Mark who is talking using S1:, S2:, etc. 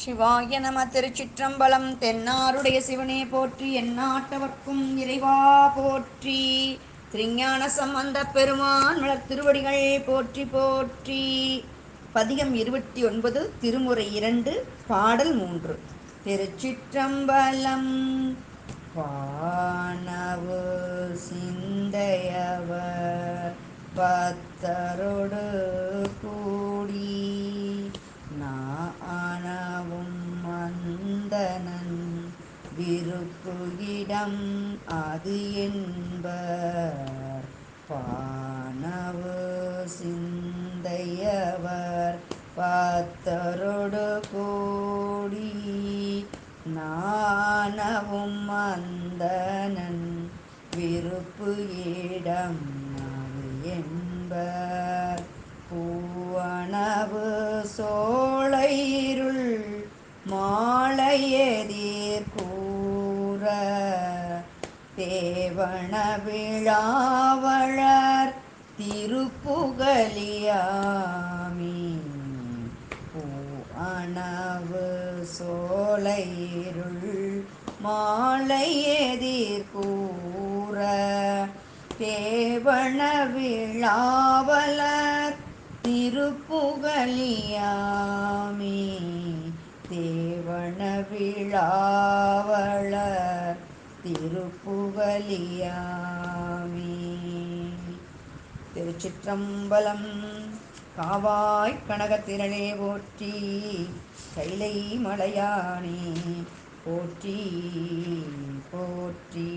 S1: சிவாய நம. திருச்சிற்றம்பலம். தென்னாருடைய சிவனே போற்றி, எந்நாட்டவர்க்கும் இறைவா போற்றி. திருஞான சம்பந்த பெருமான் மலர் திருவடிகள் போற்றி போற்றி. பதிகம் 29, திருமுறை 2, பாடல் 3. திருச்சிற்றம்பலம். வானவு சிந்தையவர் பத்தரொடு கூடி நானவும் மந்தனன் விருப்புகிடம் அது என்பர். பானவு சிந்தையவர் பத்தரொடு கூடி நானவும் மந்தனன் விருப்பு இடம் அது என்பர். பூவனவு சோலையிருள் மாலையெதிர் கூற தேவன விழாவளர் திருப்புகலியாமே. பூவனவு சோலையிருள் மாலையெதிர் கூற தேவன விழாவலர் திருப்புகலியாமே. தேவன விழாவளர் திருப்புகலியாமே. திருச்சிற்றம்பலம். காவாய் கனகத்திரளே போற்றி, கைலை மலையானே போற்றி போற்றி.